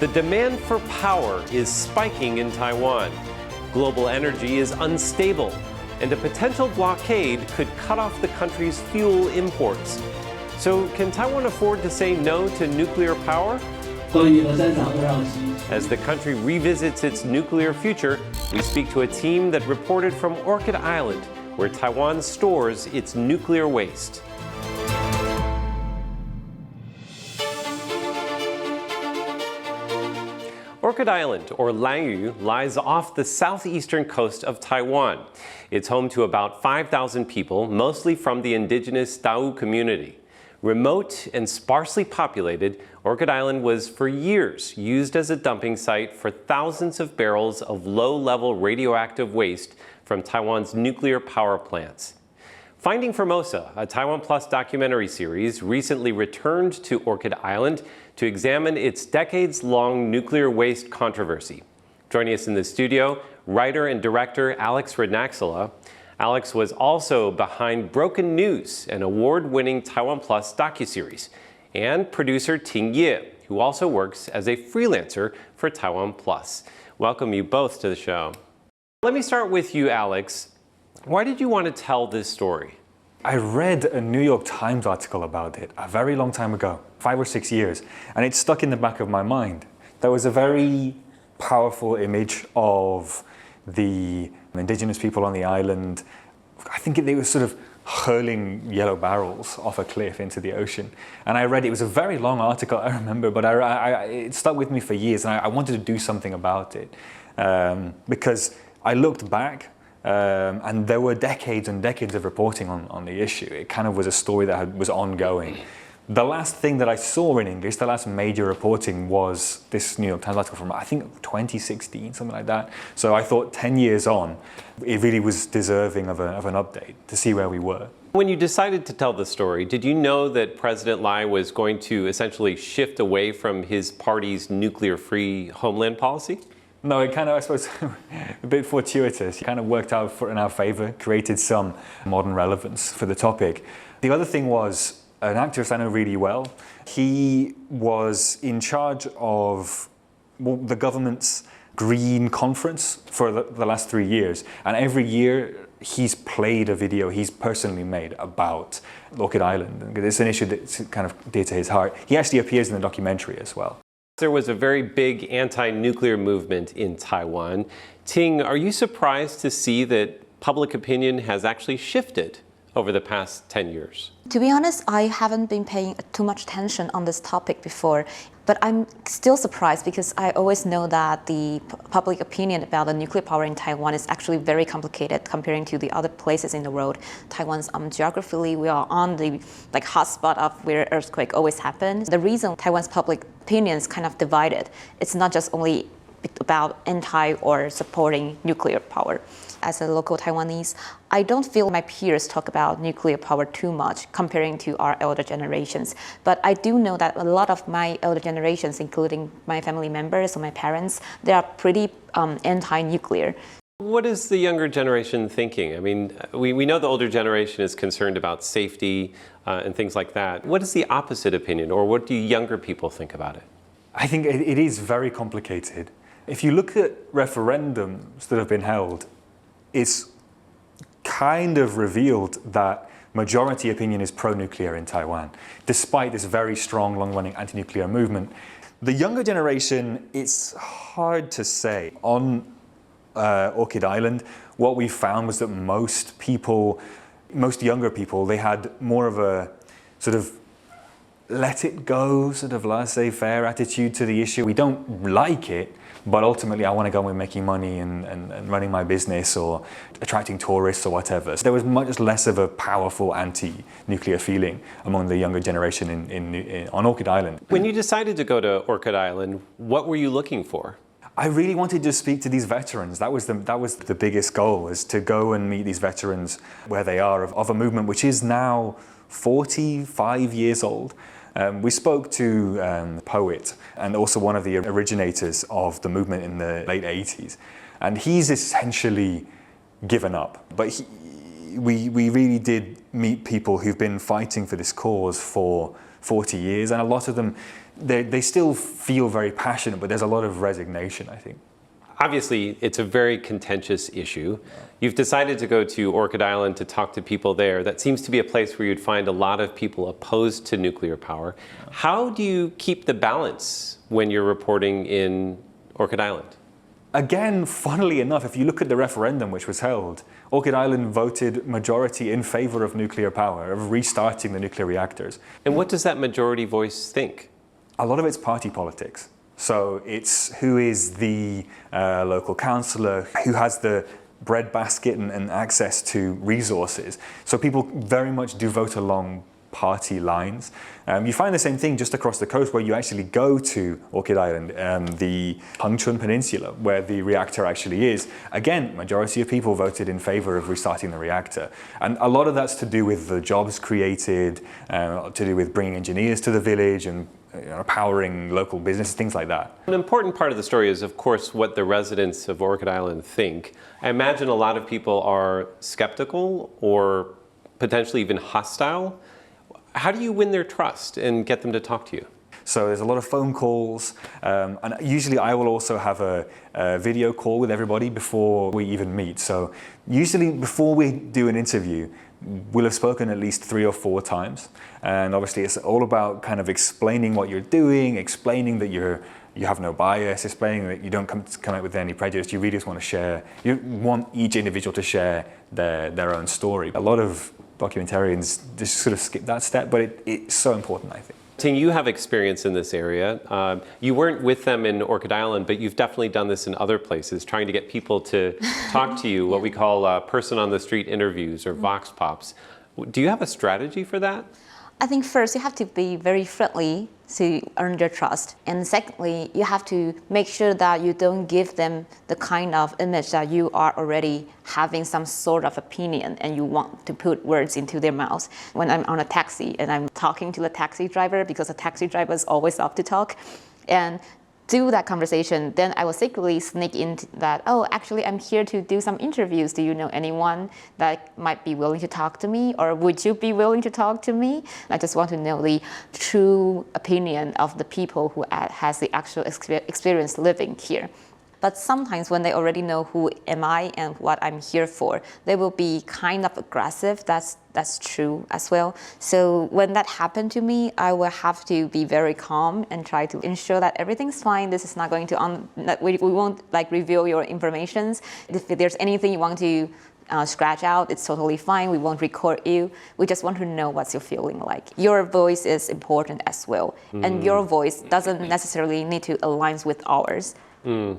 The demand for power is spiking in Taiwan. Global energy is unstable, and a potential blockade could cut off the country's fuel imports. So, can Taiwan afford to say no to nuclear power? As the country revisits its nuclear future, we speak to a team that reported from Orchid Island, where Taiwan stores its nuclear waste. Orchid Island, or Lanyu, lies off the southeastern coast of Taiwan. It's home to about 5,000 people, mostly from the indigenous Dao community. Remote and sparsely populated, Orchid Island was for years used as a dumping site for thousands of barrels of low-level radioactive waste from Taiwan's nuclear power plants. Finding Formosa, a TaiwanPlus documentary series, recently returned to Orchid Island to examine its decades-long nuclear waste controversy. Joining us in the studio, writer and director Alex Rednaxala. Alex was also behind Broken News, an award-winning TaiwanPlus docuseries, and producer Ting Ye, who also works as a freelancer for TaiwanPlus. Welcome you both to the show. Let me start with you, Alex. Why did you want to tell this story? I read a New York Times article about it a very long time ago, 5 or 6 years, and it stuck in the back of my mind. There was a very powerful image of the indigenous people on the island. I think they were sort of hurling yellow barrels off a cliff into the ocean. And I read it was a very long article, I remember, but it stuck with me for years, and I wanted to do something about it. Because I looked back, and there were decades and decades of reporting on the issue. It kind of was a story that was ongoing. The last thing that I saw in English, the last major reporting, was this New York Times article from, I think, 2016, something like that. So I thought 10 years on, it really was deserving of an update to see where we were. When you decided to tell the story, did you know that President Lai was going to essentially shift away from his party's nuclear-free homeland policy? No, it kind of, I suppose, a bit fortuitous. It kind of worked out in our favor, created some modern relevance for the topic. The other thing was, an activist I know really well, he was in charge of the government's Green Conference for the last 3 years. And every year he's played a video he's personally made about Orchid Island. It's an issue that's kind of dear to his heart. He actually appears in the documentary as well. There was a very big anti-nuclear movement in Taiwan. Ting, are you surprised to see that public opinion has actually shifted over the past 10 years? To be honest, I haven't been paying too much attention on this topic before, but I'm still surprised because I always know that the public opinion about the nuclear power in Taiwan is actually very complicated comparing to the other places in the world. Taiwan's geographically, we are on the hotspot of where earthquake always happens. The reason Taiwan's public opinion is kind of divided, it's not just only about anti or supporting nuclear power. As a local Taiwanese, I don't feel my peers talk about nuclear power too much comparing to our elder generations. But I do know that a lot of my elder generations, including my family members or my parents, they are pretty anti-nuclear. What is the younger generation thinking? I mean, we know the older generation is concerned about safety and things like that. What is the opposite opinion, or what do younger people think about it? I think it is very complicated. If you look at referendums that have been held, it's kind of revealed that majority opinion is pro-nuclear in Taiwan, despite this very strong, long-running anti-nuclear movement. The younger generation, it's hard to say. On Orchid Island, what we found was that most younger people, they had more of a sort of let it go, sort of laissez-faire attitude to the issue. We don't like it, but ultimately I want to go and making money and running my business or attracting tourists or whatever. So there was much less of a powerful anti-nuclear feeling among the younger generation on Orchid Island. When you decided to go to Orchid Island, what were you looking for? I really wanted to speak to these veterans. That was the biggest goal, is to go and meet these veterans where they are of a movement which is now 45 years old. We spoke to a poet and also one of the originators of the movement in the late 80s. And he's essentially given up. But we really did meet people who've been fighting for this cause for 40 years. And a lot of them, they still feel very passionate, but there's a lot of resignation, I think. Obviously, it's a very contentious issue. You've decided to go to Orchid Island to talk to people there. That seems to be a place where you'd find a lot of people opposed to nuclear power. How do you keep the balance when you're reporting in Orchid Island? Again, funnily enough, if you look at the referendum which was held, Orchid Island voted majority in favor of nuclear power, of restarting the nuclear reactors. And what does that majority voice think? A lot of it's party politics. So it's who is the local councillor, who has the breadbasket and access to resources. So people very much do vote along party lines. You find the same thing just across the coast where you actually go to Orchid Island, the Hengchun Peninsula, where the reactor actually is. Again, majority of people voted in favor of restarting the reactor. And a lot of that's to do with the jobs created, to do with bringing engineers to the village and powering local businesses, things like that. An important part of the story is, of course, what the residents of Orchid Island think. I imagine a lot of people are skeptical or potentially even hostile. How do you win their trust and get them to talk to you? So there's a lot of phone calls, and usually I will also have a video call with everybody before we even meet. So usually before we do an interview, we'll have spoken at least 3 or 4 times. And obviously it's all about kind of explaining what you're doing, explaining that you have no bias, explaining that you don't come out with any prejudice. You really just want to share, you want each individual to share their own story. A lot of documentarians just sort of skip that step, but it's so important, I think. Ting, you have experience in this area. You weren't with them in Orchid Island, but you've definitely done this in other places, trying to get people to talk to you, what we call person on the street interviews or vox pops. Do you have a strategy for that? I think first you have to be very friendly to earn their trust. And secondly, you have to make sure that you don't give them the kind of image that you are already having some sort of opinion and you want to put words into their mouths. When I'm on a taxi and I'm talking to the taxi driver, because the taxi driver is always up to talk, and do that conversation, then I will secretly sneak into that, oh, actually I'm here to do some interviews. Do you know anyone that might be willing to talk to me? Or would you be willing to talk to me? I just want to know the true opinion of the people who has the actual experience living here. But sometimes when they already know who am I and what I'm here for, they will be kind of aggressive. That's true as well. So when that happened to me, I will have to be very calm and try to ensure that everything's fine. This is not going to, we won't like reveal your information. If there's anything you want to scratch out, it's totally fine. We won't record you. We just want to know what you're feeling like. Your voice is important as well. And your voice doesn't necessarily need to align with ours.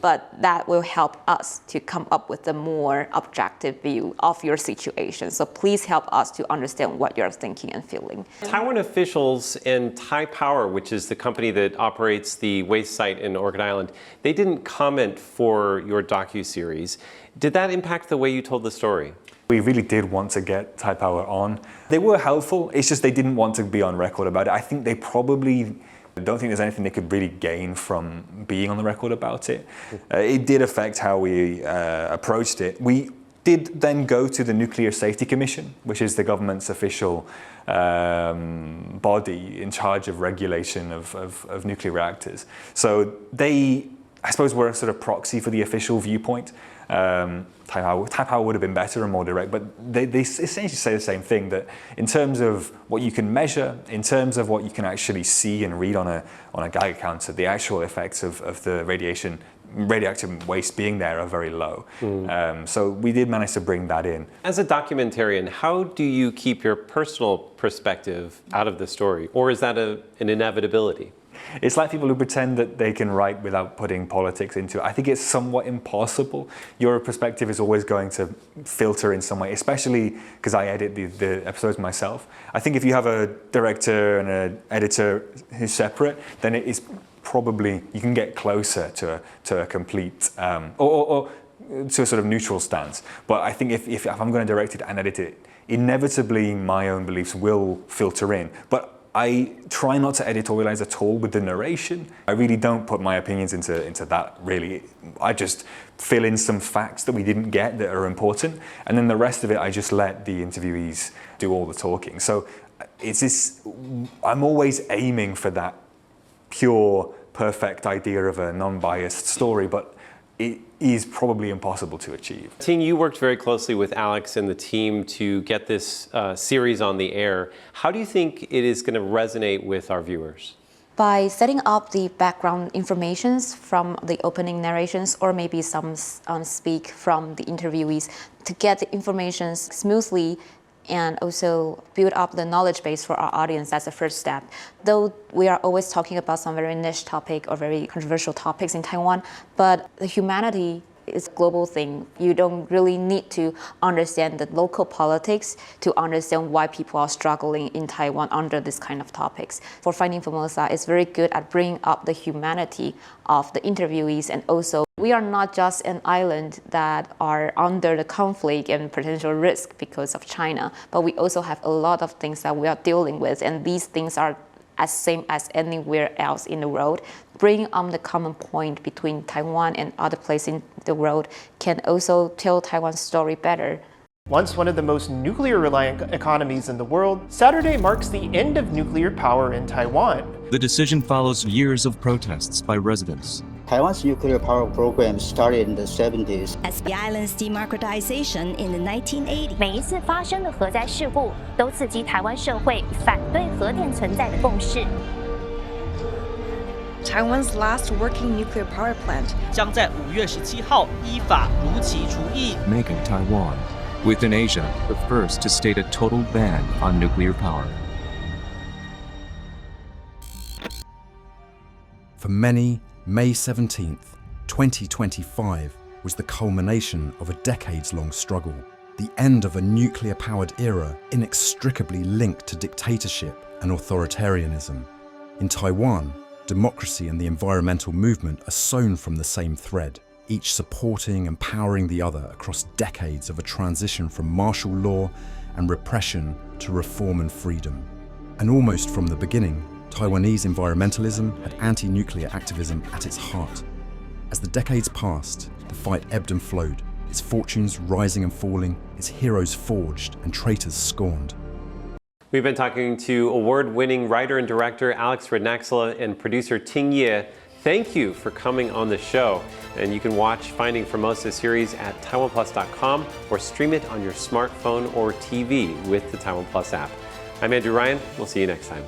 But that will help us to come up with a more objective view of your situation. So please help us to understand what you're thinking and feeling. Taiwan officials and Taipower, which is the company that operates the waste site in Orchid Island, they didn't comment for your docuseries. Did that impact the way you told the story? We really did want to get Taipower on. They were helpful, it's just they didn't want to be on record about it. I think they probably don't think there's anything they could really gain from being on the record about it. It did affect how we approached it. We did then go to the Nuclear Safety Commission, which is the government's official body in charge of regulation of nuclear reactors. So they, I suppose, were a sort of proxy for the official viewpoint. Taipower would have been better and more direct, but they essentially say the same thing, that in terms of what you can measure, in terms of what you can actually see and read on a Geiger counter, the actual effects of the radioactive waste being there are very low. So we did manage to bring that in. As a documentarian, how do you keep your personal perspective out of the story? Or is that an inevitability? It's like people who pretend that they can write without putting politics into it. I think it's somewhat impossible. Your perspective is always going to filter in some way, especially because I edit the episodes myself. I think if you have a director and an editor who's separate, then it is probably, you can get closer to a complete, or to a sort of neutral stance. But I think if I'm going to direct it and edit it, inevitably my own beliefs will filter in. But I try not to editorialize at all with the narration. I really don't put my opinions into that, really. I just fill in some facts that we didn't get that are important, and then the rest of it I just let the interviewees do all the talking. So it's this, I'm always aiming for that pure, perfect idea of a non-biased story, but it is probably impossible to achieve. Ting, you worked very closely with Alex and the team to get this series on the air. How do you think it is going to resonate with our viewers? By setting up the background informations from the opening narrations or maybe some speak from the interviewees to get the information smoothly and also build up the knowledge base for our audience, that's the first step. Though we are always talking about some very niche topic or very controversial topics in Taiwan, but the humanity is a global thing. You don't really need to understand the local politics to understand why people are struggling in Taiwan under this kind of topics. For Finding Formosa, it's very good at bringing up the humanity of the interviewees, and also we are not just an island that are under the conflict and potential risk because of China, but we also have a lot of things that we are dealing with, and these things are as same as anywhere else in the world. Bringing on the common point between Taiwan and other places in the world can also tell Taiwan's story better. Once one of the most nuclear-reliant economies in the world, Saturday marks the end of nuclear power in Taiwan. The decision follows years of protests by residents. Taiwan's nuclear power program started in the 70s. As the island's democratization in the 1980s. 每一次发生的核灾事故，都刺激台湾社会反对核电存在的共识。Taiwan's last working nuclear power plant 将在5月17号依法如期除役。Making Taiwan, within Asia, the first to state a total ban on nuclear power. For many, May 17th, 2025 was the culmination of a decades-long struggle, the end of a nuclear-powered era inextricably linked to dictatorship and authoritarianism. In Taiwan, democracy and the environmental movement are sewn from the same thread, each supporting and powering the other across decades of a transition from martial law and repression to reform and freedom. And almost from the beginning, Taiwanese environmentalism had anti-nuclear activism at its heart. As the decades passed, the fight ebbed and flowed, its fortunes rising and falling, its heroes forged and traitors scorned. We've been talking to award-winning writer and director Alex Rednaxla and producer Ting Ye. Thank you for coming on the show. And you can watch Finding Formosa series at TaiwanPlus.com or stream it on your smartphone or TV with the TaiwanPlus app. I'm Andrew Ryan. We'll see you next time.